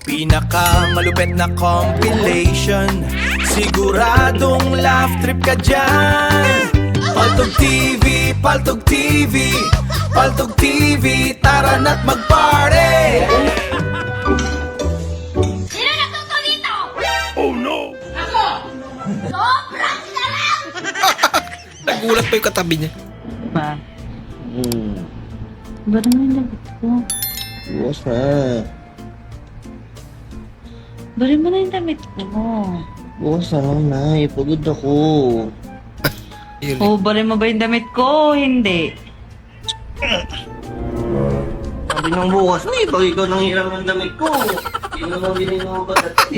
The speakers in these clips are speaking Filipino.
Pinakamalupit na compilation, siguradong laugh trip ka dyan. Paltog TV, Paltog TV, Paltog TV, tara na't mag-party! Sino natuto dito? Oh no! Ako! Sobrang sarap! Nagulat pa yung katabi niya. Pa. Ba't naman yung damit ko? Bukas na. Barin mo na yung damit ko. Bukas na lang, Nay. Pagod ako. Oh, barin mo ba yung damit ko? Hindi. Sabi ng bukas na pag ikaw nang hiram ng damit ko. Hindi naman bilhin mo ba dati?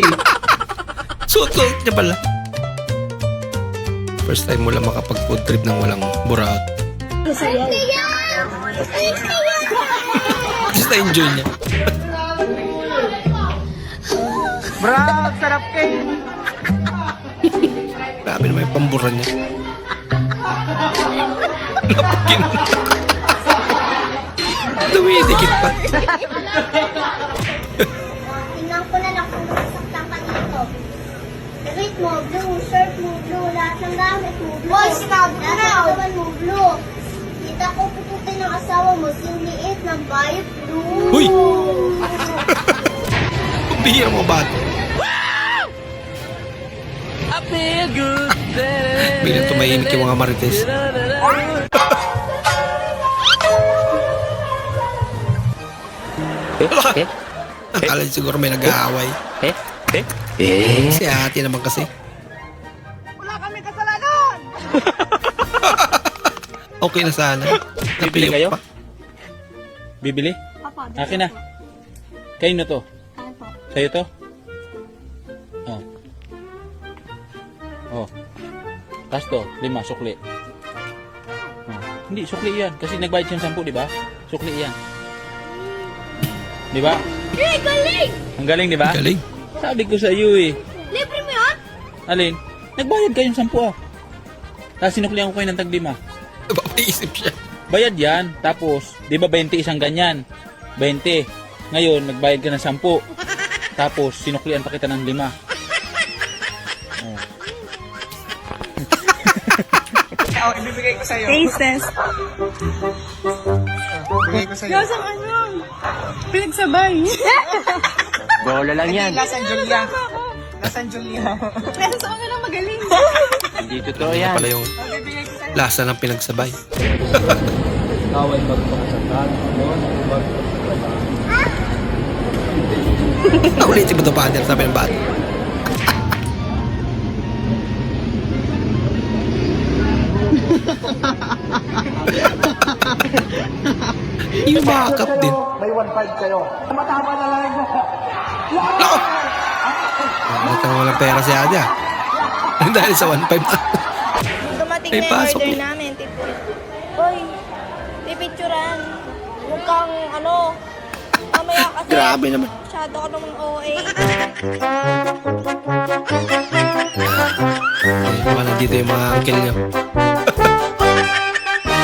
Suot-suot niya pala. First time mo lang makapag-food trip nang walang burat. Just na-enjoy niya. Brad, sarap kayo. Grabe naman yung pambura niya. Napagin. Dumidikit pa. Tingnan ko na lang kung nasaktan ka dito. Damit mo, blue. Shirt mo, blue. Lahat ng gamit mo, blue. Boy, sinabi ko na. Lahat ng naman mo, blue. Kita ko pututin ng asawa mo, singliit ng bayot, blue. Uy! Bihira mo ba ito? Biglang tumahimik yung mga marites. Akala niya siguro may nag-aaway. Si ate naman kasi. Wala kami kasalanan! Okay na sana. Bibili Napiyok kayo? pa. Bibili? Apo, Akin na. Kayo na to. Apo. Sa'yo to? Oh. Oh. Tapos to, 5, sukli. Oh. Hindi, sukli yan. Kasi nagbayad siyang 10, di ba? Sukli yan. Di ba? Hey, galing! Ang galing, di ba? Galing. Sabi ko sa iyo eh. Libre mo yun? Alin? Nagbayad kayong 10 ah. Tapos sinuklihan ko kayo ng tag 5. Napapaisip siya. Bayad yan. Tapos, di ba 20 isang ganyan? 20. Ngayon, nagbayad ka ng 10. Tapos, sinuklian pa kita ng 5. Oh. Oo, ibibigay ko sa'yo. Taste Ibibigay ko sa'yo. Lasang ano? Pinagsabay. Bola lang yan. Lasan Julia. Lasan Julia. Nasa ako na lang magaling. Hindi totoo Yan yan. pala yung Ibibigay ko sa'yo. lasa ng pinagsabay. Kaway magpakasakan. Naulitin mo ito, partner, sabi ng bata. Yung bakap din. May 1.5 kayo. Matama na lang mo. Nako! Bakit ang walang pera si Adia? Dahil sa 1.5 na. Dumating May na yung pasok order eh. namin, Tipoy. Hoy, pipicturan. Huwag kang, mamaya kasi. Grabe naman. Masyado ka namang OA. Baka nandito yung mga uncle niyo.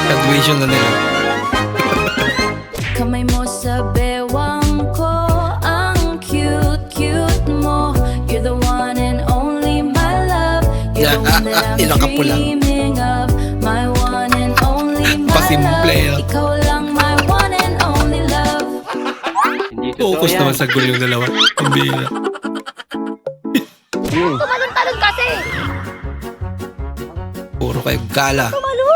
Graduation na nila. Kamay mo sa bewang ko, ang cute mo. You're the one and only my love. You're the one that Ilang ka I'm po lang. dreaming of. My one and only my Pasimple, love. no? Ikaw lang my one and only love. Hindi totoo Focus yan. naman sa gulo yung dalawa. Ang bihira. Tumalon-talon kasi! Puro kayo gala. Tumalon na!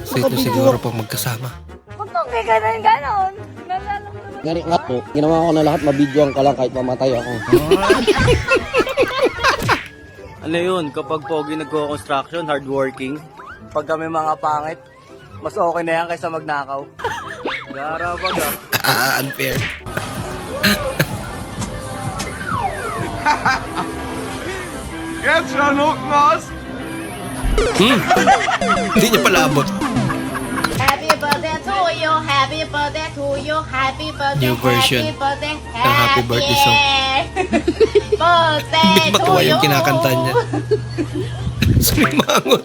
Sito siguro pag magkasama. Huwag kang ganon. Nalalang naman. Ngari nga po, ginawa ko na lahat, mabidyoan ka lang kahit mamatay ako. Ano yun, kapag pogi nagko-construction, hardworking, pag kami mga pangit, mas okay na yan kaysa magnakaw. Gara pag Unfair. Get your look, Moss! Hindi niya pala abot. Happy birthday to you, happy birthday to you, happy birthday, New version happy birthday, ng happy birthday song. birthday Hindi to matuwa you. yung kinakanta niya. Sumimangot.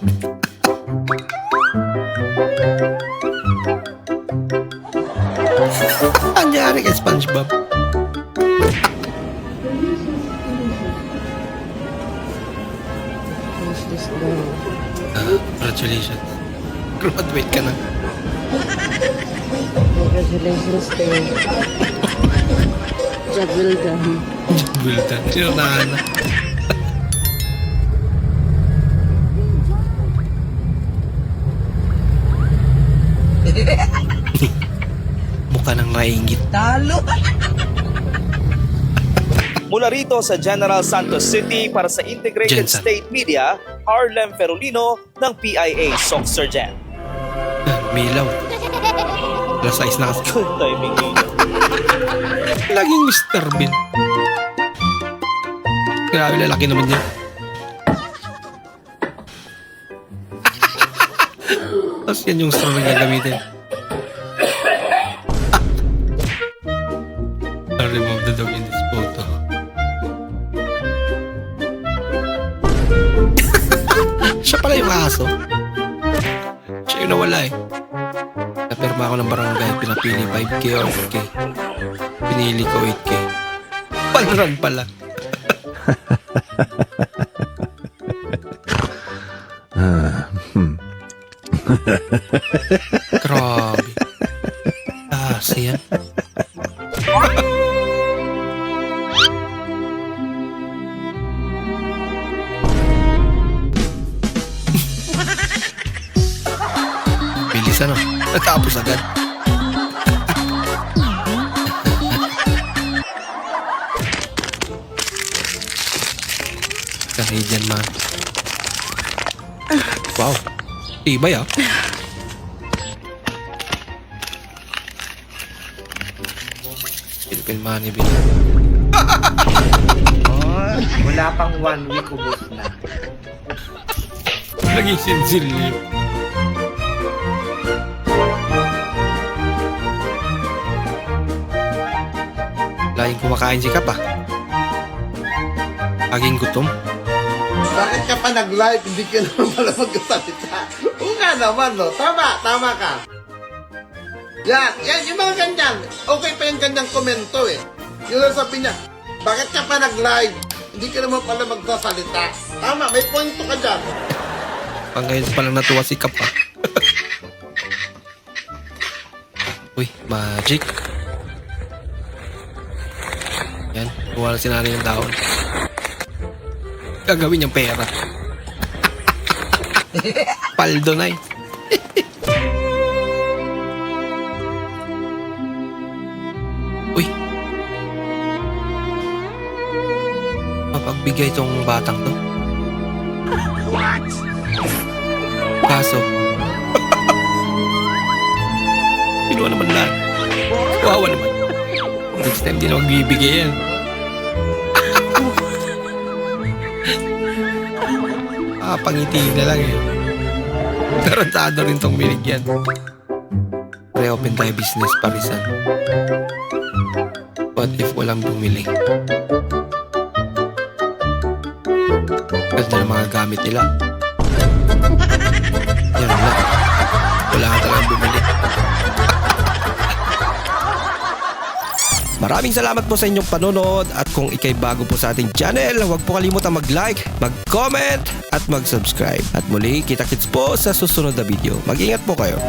Anyari kay SpongeBob. Congratulations. Graduate ka na. Congratulations to you. Job well done. Well done. Sinunahan na. Mukha ng naingit. Mula rito sa General Santos City para sa Integrated Jensen. State Media, Harlem Ferolino ng PIA Sock Sergeant. Milaw. Alas 6 na kasi. Good timing yun. Laging Mr. Bean. Grabe, lalaki naman niya. Tapos yan yung straw na gagamitin. I'll remove the dog in this photo. Siya pala yung aso. Siya yung nawala eh. Napirma ako ng barangay, pinapili 5K o 8K. Pinili ko 8K. Panran pala. Grabe. Kasi yan. Bilis ano? Natapos agad. Canadian man. Wow. Tibay ah. Philippine money bill. Wala pang 1 week, ubos na. Laging sinsilyo. Laging kumakain si Kap ah. Laging gutom. Bakit ka pa nag-live? Hindi ka naman pala magkasalita. Oo nga naman, no? Tama ka. Yan, yung mga ganyan. Okay pa yung ganyang komento eh. Yung sabi niya, bakit ka pa nag-live? Hindi ka naman pala magsasalita. Tama, may punto ka dyan. Pang ngayon palang natuwa si Kap ah. Uy, magic. Yan, kuha na si nanay ng dahon. Gagawin niyang pera. Paldo na eh. Uy. Mapagbigay itong batang to. What? Kaso. Pinuha naman lahat. Kawawa naman. Next time di na magbibigay yan. Pangiti na lang eh. Tarantado rin tong binigyan. Re-open tayo business, parisan. What if walang bumili? Ganda ng mga gamit nila. Yan na. Wala ka talagang bumili. Maraming salamat po sa inyong panonood at kung ikay bago po sa ating channel, huwag po kalimutan mag-like, mag-comment at mag-subscribe. At muli, kita-kits po sa susunod na video. Mag-ingat po kayo.